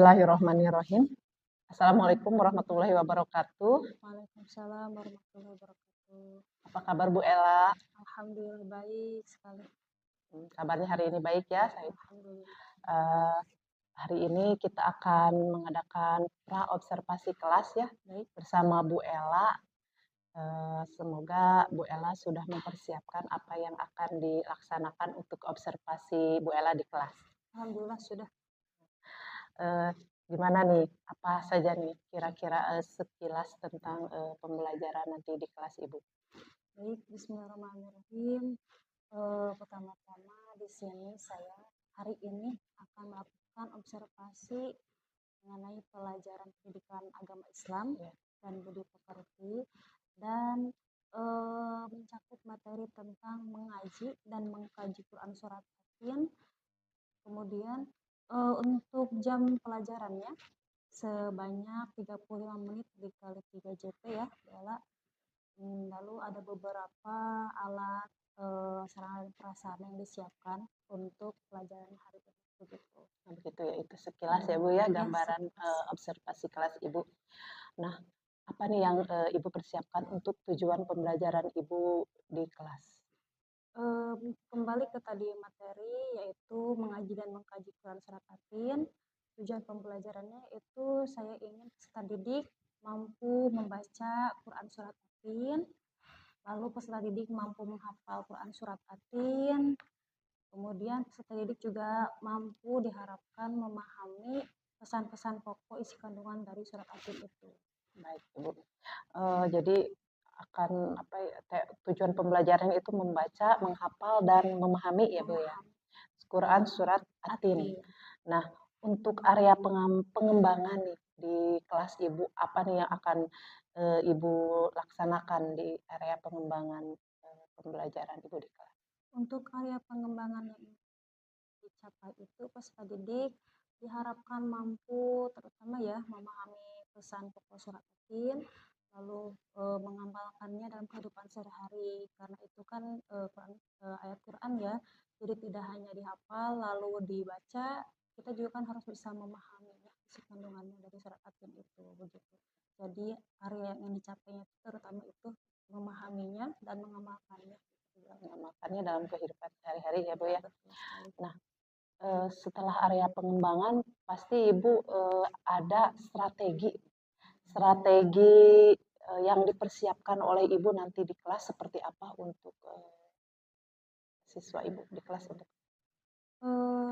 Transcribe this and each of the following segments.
Bismillahirrohmanirrohim. Assalamualaikum warahmatullahi wabarakatuh. Waalaikumsalam warahmatullahi wabarakatuh. Apa kabar Bu Ela? Alhamdulillah baik sekali. Kabarnya hari ini baik ya. Alhamdulillah. Hari ini kita akan mengadakan pra-observasi kelas ya, Baik. bersama Bu Ela. Semoga Bu Ela sudah mempersiapkan apa yang akan dilaksanakan untuk observasi Bu Ela di kelas. Alhamdulillah sudah. Gimana nih, apa saja nih kira-kira sekilas tentang pembelajaran nanti di kelas Ibu? Baik, bismillahirrahmanirrahim. Pertama-tama di sini saya hari ini akan melakukan observasi mengenai pelajaran pendidikan agama Islam dan budi pekerti dan mencakup materi tentang mengaji dan mengkaji Quran surat Yasin. Kemudian untuk jam pelajarannya sebanyak 35 menit dikali 3 JP ya, Bella. Lalu ada beberapa alat sarana dan prasarana yang disiapkan untuk pelajaran hari ini begitu. Begitu ya, itu sekilas ya Bu ya, gambaran observasi kelas Ibu. Nah, apa nih yang Ibu persiapkan untuk tujuan pembelajaran Ibu di kelas? Kembali ke tadi materi, yaitu mengaji dan mengkaji Quran surat Yasin. Tujuan pembelajarannya itu saya ingin peserta didik mampu membaca Quran surat Yasin, lalu peserta didik mampu menghafal Quran surat Yasin, kemudian peserta didik juga mampu diharapkan memahami pesan-pesan pokok isi kandungan dari surat Yasin itu. Baik Ibu. Jadi akan tujuan pembelajaran itu membaca, menghafal dan memahami ya Bu ya. Quran surat Yasin. Nah, untuk area pengembangan nih di kelas Ibu, apa nih yang akan Ibu laksanakan di area pengembangan pembelajaran Ibu di kelas? Untuk area pengembangan yang dicapai itu peserta didik diharapkan mampu terutama ya memahami pesan pokok surat Yasin, lalu mengamalkannya dalam kehidupan sehari-hari, karena itu kan ayat Quran ya, jadi tidak hanya dihafal lalu dibaca, kita juga kan harus bisa memahami ya isi kandungannya dari surat Yasin itu begitu. Jadi area yang dicapainya itu terutama itu memahaminya dan mengamalkannya. Mengamalkannya dalam kehidupan sehari-hari ya Bu ya. Nah, setelah area pengembangan pasti Ibu ada strategi yang dipersiapkan oleh Ibu nanti di kelas seperti apa untuk siswa Ibu di kelas untuk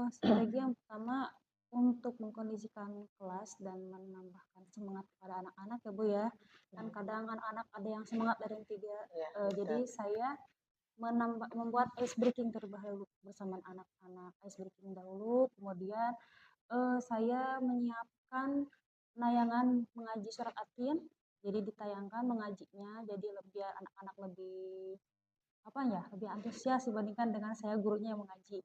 strategi yang pertama untuk mengkondisikan kelas dan menambahkan semangat kepada anak-anak ya Bu ya. Kan kadang anak-anak ada yang semangat ada yang tidak. Jadi saya membuat ice breaking terlebih dahulu bersama anak-anak, ice breaking dahulu, kemudian saya menyiapkan penayangan mengaji surat Yasin, jadi ditayangkan mengajinya, jadi biar anak-anak lebih lebih antusias dibandingkan dengan saya gurunya yang mengaji.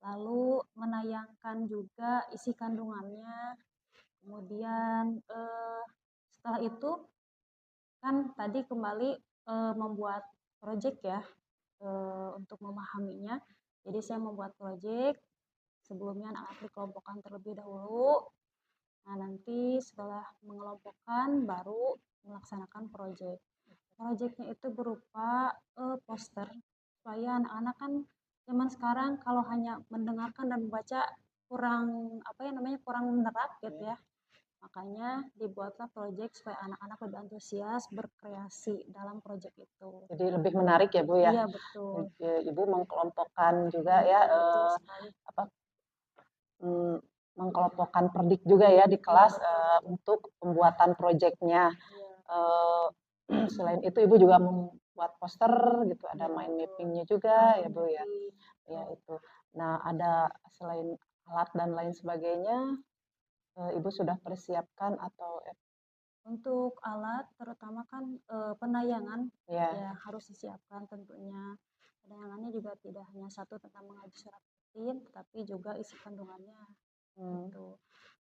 Lalu menayangkan juga isi kandungannya, kemudian setelah itu kan tadi kembali membuat project ya untuk memahaminya. Jadi saya membuat project, sebelumnya anak-anak dikelompokkan terlebih dahulu. Nah, nanti setelah mengelompokkan baru melaksanakan project. Projectnya itu berupa poster, supaya anak-anak kan zaman sekarang kalau hanya mendengarkan dan membaca kurang kurang menerap gitu ya. Makanya dibuatlah project supaya anak-anak lebih antusias berkreasi dalam project itu. Jadi lebih menarik ya Bu ya. Iya betul. Ibu mengkelompokkan juga ya mengkelompokkan perdik juga ya di kelas untuk pembuatan projectnya. Selain itu Ibu juga membuat poster gitu, ada mind mappingnya juga ya Bu ya. Ya itu. Nah, ada selain alat dan lain sebagainya, Ibu sudah persiapkan atau untuk alat terutama kan penayangan ya harus disiapkan tentunya. Penayangannya juga tidak hanya satu tentang mengaji surat Yasin, tetapi juga isi kandungannya. Gitu.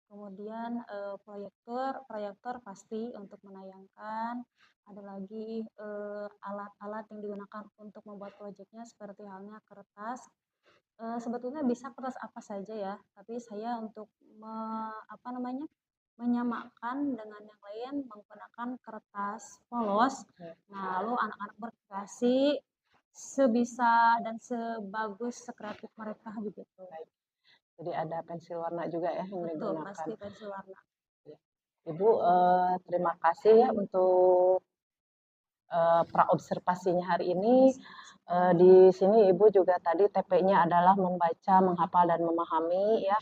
Kemudian proyektor pasti untuk menayangkan. Ada lagi alat-alat yang digunakan untuk membuat proyeknya seperti halnya kertas, Sebetulnya bisa kertas apa saja ya, tapi saya untuk apa namanya, menyamakan dengan yang lain menggunakan kertas polos. Nah, lalu anak-anak berkreasi sebisa dan sebagus sekreatif mereka begitu. Baik. Jadi ada pensil warna juga ya yang Betul, digunakan. pasti pensil warna. Ibu, terima kasih ya untuk praobservasinya hari ini. Di sini Ibu juga tadi TP-nya adalah membaca, menghafal, dan memahami ya.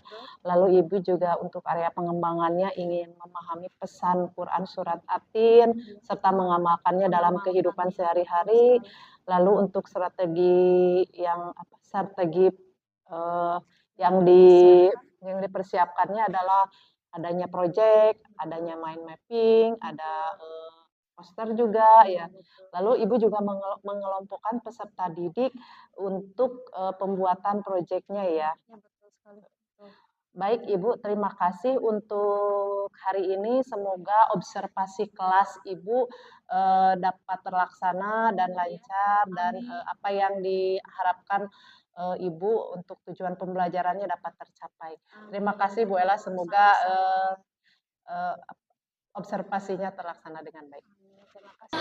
Lalu Ibu juga untuk area pengembangannya ingin memahami pesan Quran surat Atin serta mengamalkannya dalam kehidupan sehari-hari. Lalu untuk strategi yang dipersiapkannya adalah adanya project, adanya mind mapping, ada poster juga ya. Lalu Ibu juga mengelompokkan peserta didik untuk pembuatan proyeknya ya. Ya, betul sekali. Betul. Baik Ibu, terima kasih untuk hari ini. Semoga observasi kelas Ibu dapat terlaksana dan lancar dan apa yang diharapkan Ibu untuk tujuan pembelajarannya dapat tercapai. Terima kasih Bu Ella, semoga observasinya terlaksana dengan baik. Terima kasih.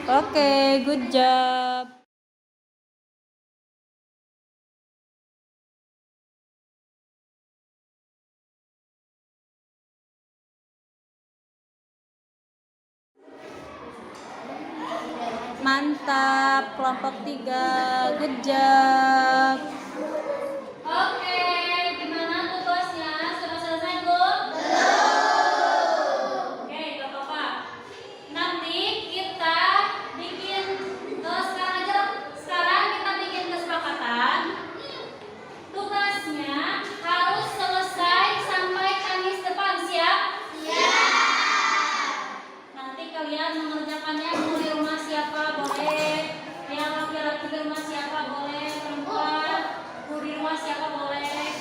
Oke, good job. Mantap, kelompok 3, good job. Oke, gimana tugasnya? Sudah selesai belum? Oke, gak apa-apa. Nanti kita bikin sekarang aja. Sekarang kita bikin kesepakatan. Tugasnya harus selesai sampai Kamis depan, siap? Nanti kalian mengerjakannya mau di rumah siapa boleh, yang laki-laki di rumah siapa boleh, perempuan mau di rumah siapa boleh.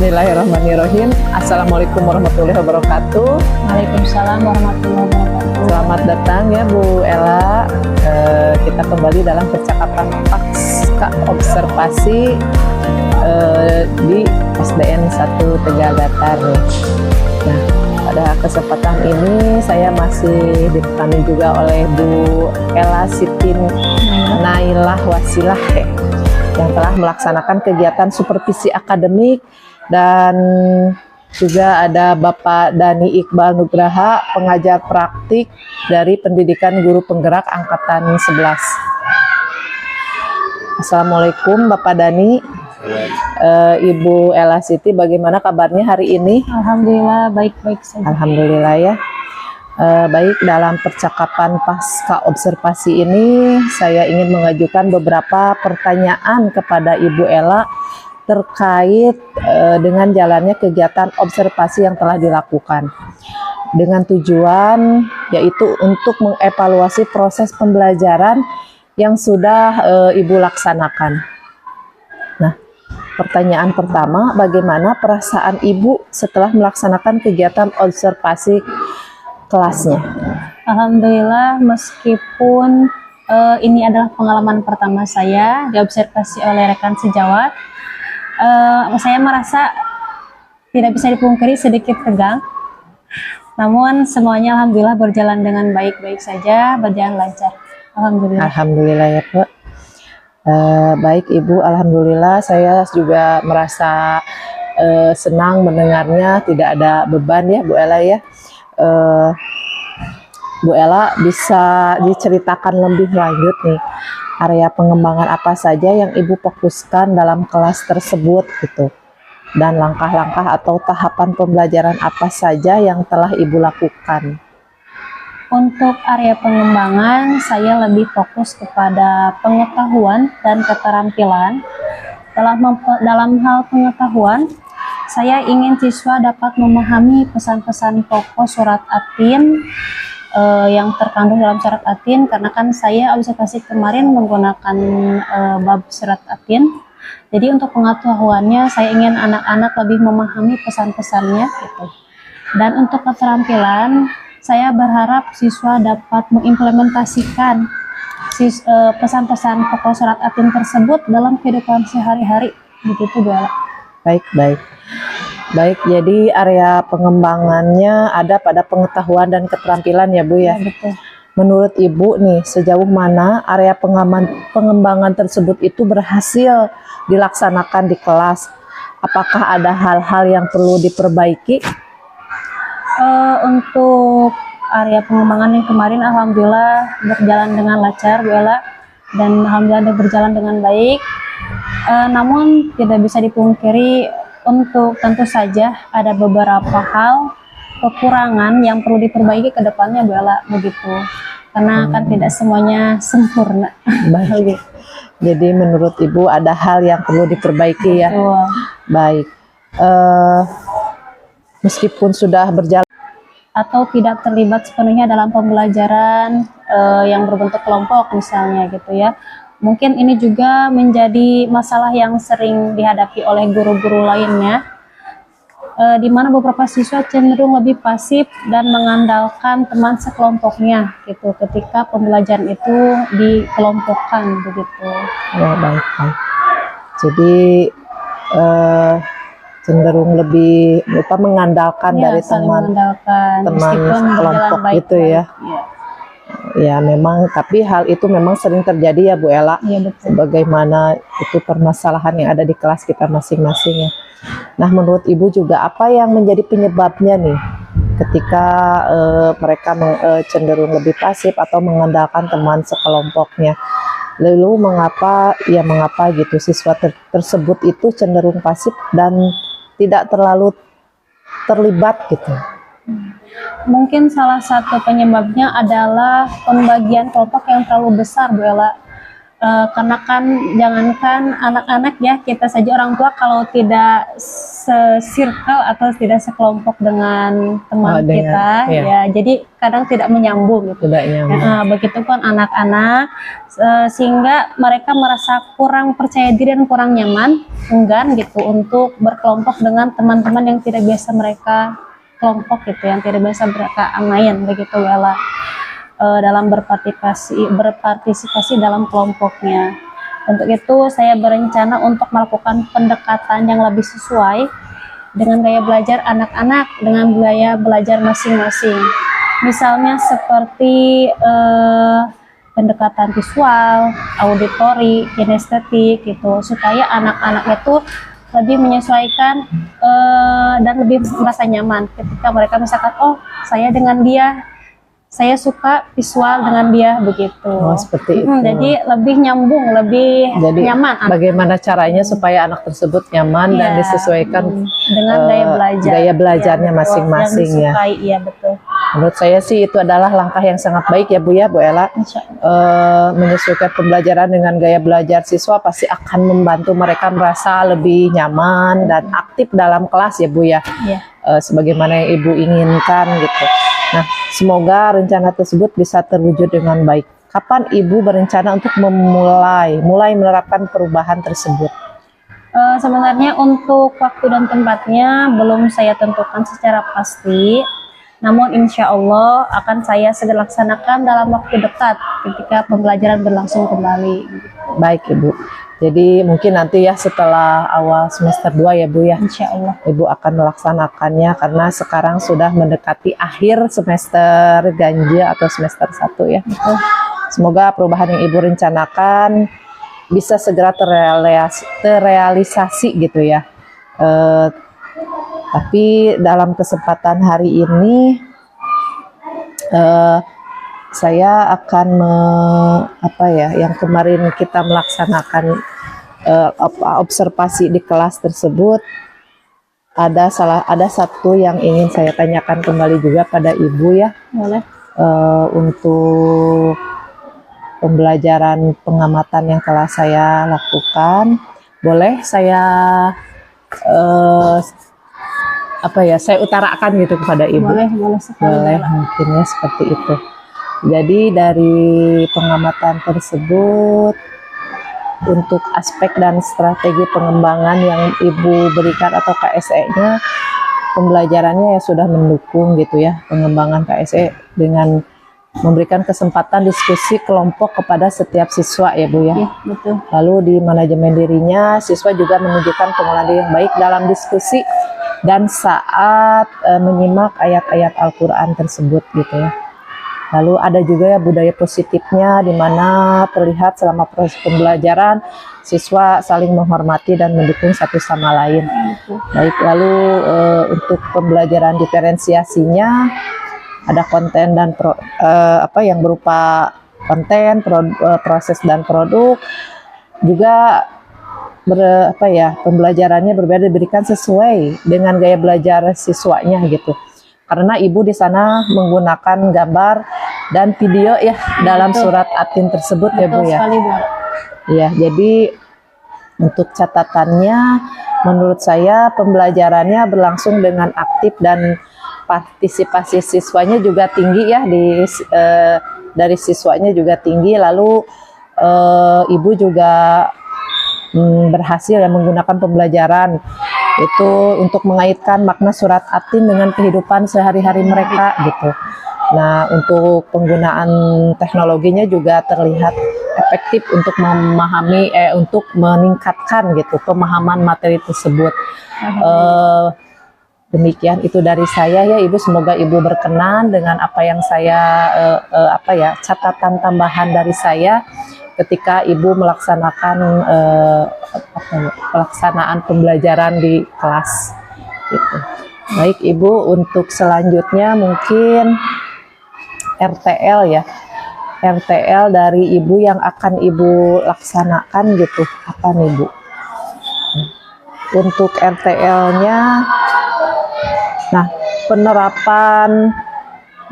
Bismillahirrahmanirrahim. Assalamualaikum warahmatullahi wabarakatuh. Waalaikumsalam warahmatullahi wabarakatuh. Selamat datang ya Bu Ella. Kita kembali dalam percakapan pasca observasi di SDN 1 Tegagatar nih. Nah, pada kesempatan ini saya masih ditemani juga oleh Bu Ella Siti Nailah Wasilah yang telah melaksanakan kegiatan supervisi akademik, dan juga ada Bapak Dani Iqbal Nugraha, pengajar praktik dari Pendidikan Guru Penggerak Angkatan 11. Assalamualaikum Bapak Dani. Ibu Ella Siti, bagaimana kabarnya hari ini? Alhamdulillah baik-baik saja. Alhamdulillah ya. Baik, dalam percakapan pasca observasi ini saya ingin mengajukan beberapa pertanyaan kepada Ibu Ella terkait dengan jalannya kegiatan observasi yang telah dilakukan, dengan tujuan yaitu untuk mengevaluasi proses pembelajaran yang sudah Ibu laksanakan. Nah, pertanyaan pertama, bagaimana perasaan Ibu setelah melaksanakan kegiatan observasi kelasnya? Alhamdulillah, meskipun ini adalah pengalaman pertama saya diobservasi oleh rekan sejawat, saya merasa tidak bisa dipungkiri sedikit tegang. Namun semuanya alhamdulillah berjalan dengan baik-baik saja, berjalan lancar. Alhamdulillah. Alhamdulillah ya Pak. Baik Ibu, alhamdulillah saya juga merasa senang mendengarnya, tidak ada beban ya Bu Ella ya. Bu Ella, bisa diceritakan lebih lanjut nih, area pengembangan apa saja yang Ibu fokuskan dalam kelas tersebut gitu, dan langkah-langkah atau tahapan pembelajaran apa saja yang telah Ibu lakukan? Untuk area pengembangan, saya lebih fokus kepada pengetahuan dan keterampilan. Dalam hal pengetahuan, saya ingin siswa dapat memahami pesan-pesan pokok surat Atin yang terkandung dalam surat Atin, karena kan saya observasi kemarin menggunakan bab surat Atin. Jadi untuk pengetahuannya saya ingin anak-anak lebih memahami pesan-pesannya gitu. Dan untuk keterampilan, saya berharap siswa dapat mengimplementasikan pesan-pesan pokok surat Atin tersebut dalam kehidupan sehari-hari, begitu Bu Ella. Baik, jadi area pengembangannya ada pada pengetahuan dan keterampilan ya Bu ya? Ya, betul. Menurut Ibu nih, sejauh mana area pengembangan tersebut itu berhasil dilaksanakan di kelas? Apakah ada hal-hal yang perlu diperbaiki? Untuk area pengembangan yang kemarin alhamdulillah berjalan dengan lancar Bu Ella, dan alhamdulillah berjalan dengan baik. Namun tidak bisa dipungkiri, untuk tentu saja ada beberapa hal kekurangan yang perlu diperbaiki ke depannya Bu Ella, begitu. Karena kan tidak semuanya sempurna. Baik. Jadi menurut Ibu ada hal yang perlu diperbaiki ya? Betul. Baik. Meskipun sudah berjalan Atau tidak terlibat sepenuhnya dalam pembelajaran yang berbentuk kelompok misalnya gitu ya. Mungkin ini juga menjadi masalah yang sering dihadapi oleh guru-guru lainnya, di mana beberapa siswa cenderung lebih pasif dan mengandalkan teman sekelompoknya gitu ketika pembelajaran itu dikelompokkan begitu. ya, baik. Jadi cenderung lebih mengandalkan Ya, dari saling teman mengandalkan meskipun berjalan kelompok baik-baik. gitu ya. Ya memang, tapi hal itu memang sering terjadi ya Bu Ella. Iya betul. Bagaimana itu permasalahan yang ada di kelas kita masing-masing ya. Nah, menurut Ibu juga apa yang menjadi penyebabnya nih ketika mereka cenderung lebih pasif atau mengandalkan teman sekelompoknya? Lalu mengapa gitu siswa tersebut itu cenderung pasif dan tidak terlalu terlibat gitu? Mungkin salah satu penyebabnya adalah pembagian kelompok yang terlalu besar Bu Ella. karena kan jangankan anak-anak ya, kita saja orang tua kalau tidak se-circle atau tidak sekelompok dengan teman kita ya, jadi kadang tidak menyambung gitu. Tidak nyambung. Begitupun anak-anak, sehingga mereka merasa kurang percaya diri dan kurang nyaman, enggan gitu untuk berkelompok dengan teman-teman yang tidak biasa mereka kelompok gitu, yang tidak biasa mereka main begitu Bella. Dalam berpartisipasi dalam kelompoknya. Untuk itu saya berencana untuk melakukan pendekatan yang lebih sesuai dengan gaya belajar anak-anak, dengan gaya belajar masing-masing. Misalnya seperti pendekatan visual, auditori, kinestetik gitu, supaya anak-anak itu lebih menyesuaikan dan lebih merasa nyaman ketika mereka misalkan, oh saya dengan dia, saya suka visual dengan dia begitu. Oh, seperti itu. Jadi lebih nyambung, lebih nyaman. Bagaimana caranya supaya anak tersebut nyaman dan disesuaikan dengan gaya belajarnya masing-masing ya. Iya betul. Menurut saya sih itu adalah langkah yang sangat baik ya Bu Ella. Menyesuaikan pembelajaran dengan gaya belajar siswa pasti akan membantu mereka merasa lebih nyaman dan aktif dalam kelas ya Bu ya. Sebagaimana yang Ibu inginkan gitu. Nah, semoga rencana tersebut bisa terwujud dengan baik. Kapan Ibu berencana untuk mulai menerapkan perubahan tersebut? Sebenarnya untuk waktu dan tempatnya belum saya tentukan secara pasti. Namun insya Allah akan saya segera laksanakan dalam waktu dekat ketika pembelajaran berlangsung kembali. Baik Ibu. Jadi mungkin nanti ya setelah awal semester 2 ya Bu ya. Insya Allah. Ibu akan melaksanakannya karena sekarang sudah mendekati akhir semester ganjil atau semester 1 ya. Betul. Semoga perubahan yang Ibu rencanakan bisa segera terrealisasi gitu ya. Tapi dalam kesempatan hari ini saya akan yang kemarin kita melaksanakan observasi di kelas tersebut, ada satu yang ingin saya tanyakan kembali juga pada Ibu ya. Boleh. Untuk pembelajaran pengamatan yang telah saya lakukan, boleh saya saya utarakan gitu kepada Ibu. Boleh sekali. Boleh, mungkin ya seperti itu. Jadi dari pengamatan tersebut, untuk aspek dan strategi pengembangan yang Ibu berikan atau KSE-nya, pembelajarannya ya sudah mendukung gitu ya, pengembangan KSE dengan memberikan kesempatan diskusi kelompok kepada setiap siswa ya Bu ya. Iya, betul. Lalu di manajemen dirinya, siswa juga menunjukkan pengolahan diri yang baik dalam diskusi dan saat menyimak ayat-ayat Al-Quran tersebut gitu ya. Lalu ada juga ya budaya positifnya di mana terlihat selama proses pembelajaran siswa saling menghormati dan mendukung satu sama lain. Baik, lalu untuk pembelajaran diferensiasinya ada konten dan yang berupa konten, proses dan produk. Juga pembelajarannya berbeda, diberikan sesuai dengan gaya belajar siswanya gitu. Karena Ibu di sana menggunakan gambar dan video ya dalam surat Atin tersebut. Betul ya Bu ya. Sekali, Bu. Iya, jadi untuk catatannya menurut saya pembelajarannya berlangsung dengan aktif dan partisipasi siswanya juga tinggi ya, dari siswanya juga tinggi. Lalu Ibu juga berhasil ya menggunakan pembelajaran itu untuk mengaitkan makna surat Atin dengan kehidupan sehari-hari mereka gitu. Nah, untuk penggunaan teknologinya juga terlihat efektif untuk memahami, untuk meningkatkan gitu pemahaman materi tersebut. Demikian itu dari saya ya Ibu, semoga Ibu berkenan dengan apa yang saya catatan tambahan dari saya ketika Ibu melaksanakan pelaksanaan pembelajaran di kelas gitu. Baik Ibu, untuk selanjutnya mungkin RTL ya. RTL dari Ibu yang akan Ibu laksanakan gitu. Apa nih Bu? Untuk RTL-nya, nah, penerapan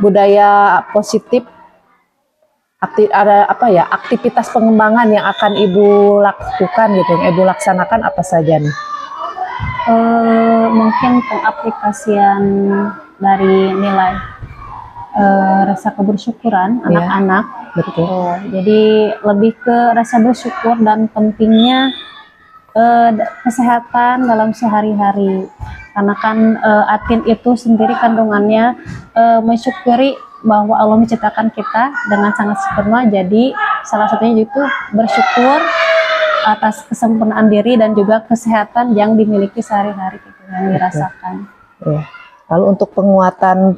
budaya positif ada apa ya, aktivitas pengembangan yang akan Ibu lakukan gitu, yang Ibu laksanakan apa saja nih? Mungkin pengaplikasian dari nilai rasa kebersyukuran anak-anak. Betul. Jadi lebih ke rasa bersyukur dan pentingnya kesehatan dalam sehari-hari. Karena kan atin itu sendiri kandungannya mensyukuri bahwa Allah menciptakan kita dengan sangat sempurna. Jadi salah satunya itu bersyukur atas kesempurnaan diri dan juga kesehatan yang dimiliki sehari-hari gitu, yang dirasakan. Ya. Lalu untuk penguatan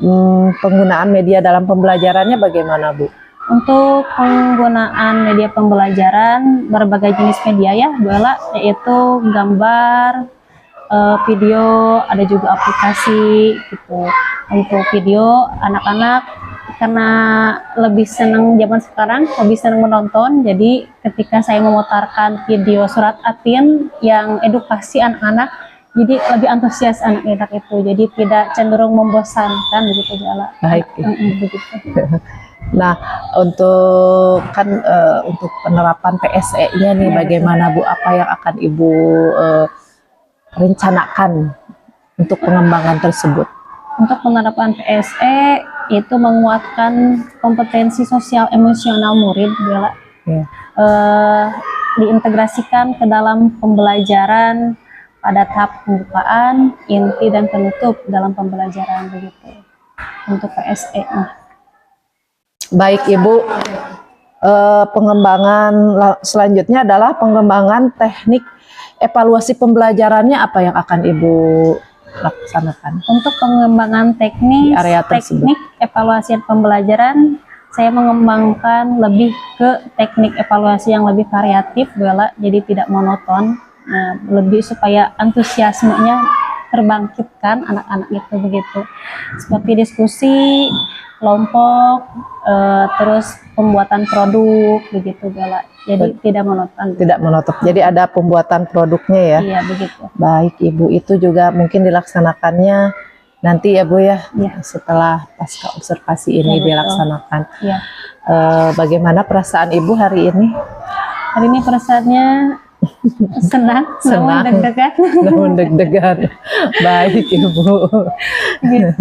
penggunaan media dalam pembelajarannya bagaimana, Bu? Untuk penggunaan media pembelajaran berbagai jenis media ya, Bu Ella, yaitu gambar, video, ada juga aplikasi gitu. Untuk video anak-anak karena lebih senang zaman sekarang, lebih senang menonton. Jadi ketika saya memutarkan video surat Atin yang edukasi anak-anak, jadi lebih antusias anak-anak itu. Jadi tidak cenderung membosankan begitu, Bu Ella. Baik. Begitu. Nah, untuk untuk penerapan PSE-nya nih bagaimana, Bu? Apa yang akan Ibu rencanakan untuk pengembangan tersebut? Untuk penerapan PSE itu menguatkan kompetensi sosial emosional murid, Bu Ella. Diintegrasikan ke dalam pembelajaran pada tahap pembukaan, inti dan penutup dalam pembelajaran begitu. Untuk PSE. Baik, Ibu. Pengembangan selanjutnya adalah pengembangan teknik evaluasi pembelajarannya, apa yang akan Ibu laksanakan? Untuk pengembangan teknik evaluasi pembelajaran, saya mengembangkan lebih ke teknik evaluasi yang lebih variatif, Bu Ella, jadi tidak monoton. Nah, lebih supaya antusiasmenya terbangkitkan anak-anak itu begitu. Seperti diskusi, kelompok, terus pembuatan produk begitu, Bu Ella. Jadi tidak monoton. Tidak monoton. Jadi ada pembuatan produknya ya. Iya, begitu. Baik, Ibu, itu juga mungkin dilaksanakannya nanti ya, Bu ya. Setelah pasca observasi ini dilaksanakan. Iya. Bagaimana perasaan Ibu hari ini? Hari ini perasaannya senang, namun deg-degan. Namun deg-degan. Baik, Ibu. Gitu.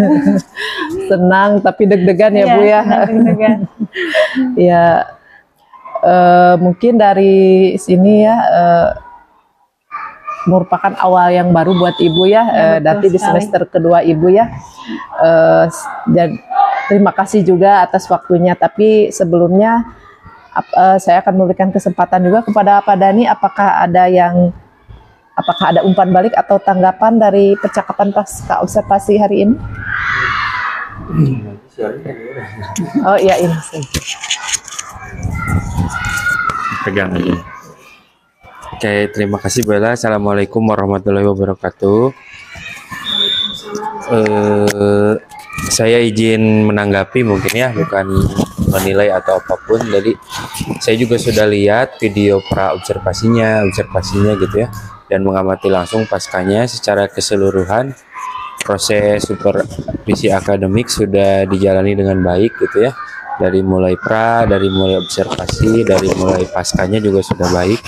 Senang tapi deg-degan ya, Bu ya. Deg-degan. Ya, mungkin dari sini ya merupakan awal yang baru buat Ibu ya. Nanti di semester kedua Ibu ya. Dan terima kasih juga atas waktunya. Tapi sebelumnya saya akan memberikan kesempatan juga kepada Pak Dhani, apakah ada umpan balik atau tanggapan dari percakapan pasca observasi hari ini? Oh iya, ini pegang aja. Oke, terima kasih Bu Ella. Assalamualaikum warahmatullahi wabarakatuh. Saya izin menanggapi mungkin ya, bukan menilai atau apapun. Jadi saya juga sudah lihat video pra observasinya gitu ya, dan mengamati langsung paskanya secara keseluruhan. Proses supervisi akademik sudah dijalani dengan baik gitu ya, dari mulai dari mulai observasi, dari mulai paskanya juga sudah baik.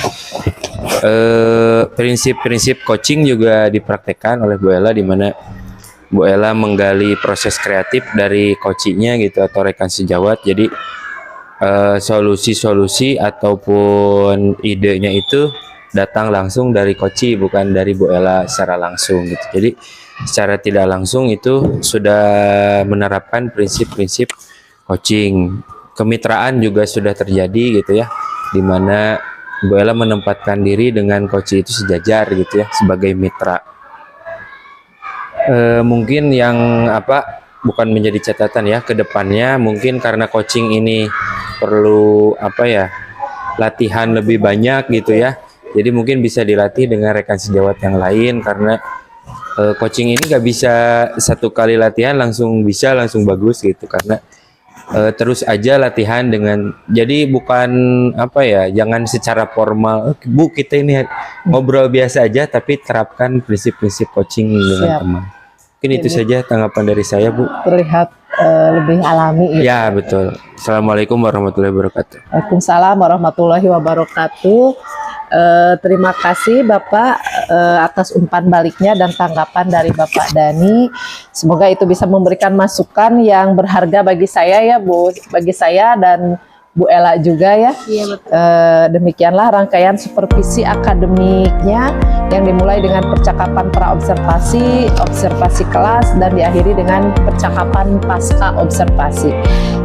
Prinsip-prinsip coaching juga dipraktekkan oleh Bu Ella, di mana Bu Ella menggali proses kreatif dari coachingnya gitu, atau rekan sejawat. Jadi solusi-solusi ataupun idenya itu datang langsung dari coach, bukan dari Bu Ella secara langsung gitu. Jadi secara tidak langsung itu sudah menerapkan prinsip-prinsip coaching. Kemitraan juga sudah terjadi gitu ya, di mana Bu Ella menempatkan diri dengan coach itu sejajar gitu ya, sebagai mitra. Mungkin yang bukan menjadi catatan ya ke depannya, mungkin karena coaching ini perlu latihan lebih banyak gitu ya. Jadi mungkin bisa dilatih dengan rekan sejawat yang lain, karena coaching ini nggak bisa satu kali latihan langsung bisa langsung bagus gitu, karena terus aja latihan dengan, jadi bukan jangan secara formal, Bu kita ini ngobrol biasa aja, tapi terapkan prinsip-prinsip coaching dengan teman. Mungkin itu saja tanggapan dari saya, Bu. Terlihat lebih alami. Ya, betul. Assalamualaikum warahmatullahi wabarakatuh. Waalaikumsalam warahmatullahi wabarakatuh. Terima kasih Bapak atas umpan baliknya dan tanggapan dari Bapak Dhani. Semoga itu bisa memberikan masukan yang berharga bagi saya ya Bu, bagi saya dan Bu Ella juga ya. Iya betul. Demikianlah rangkaian supervisi akademiknya yang dimulai dengan percakapan pra-observasi, observasi kelas, dan diakhiri dengan percakapan pasca observasi.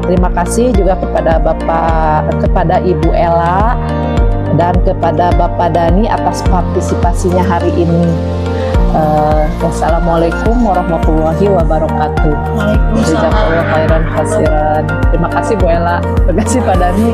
Terima kasih juga kepada Ibu Ella dan kepada Bapak Dhani atas partisipasinya hari ini. Wassalamualaikum warahmatullahi wabarakatuh. Waalaikumsalam. Jazakallahu khairan khasiran. Terima kasih Bu Ella. Terima kasih Pak Dhani.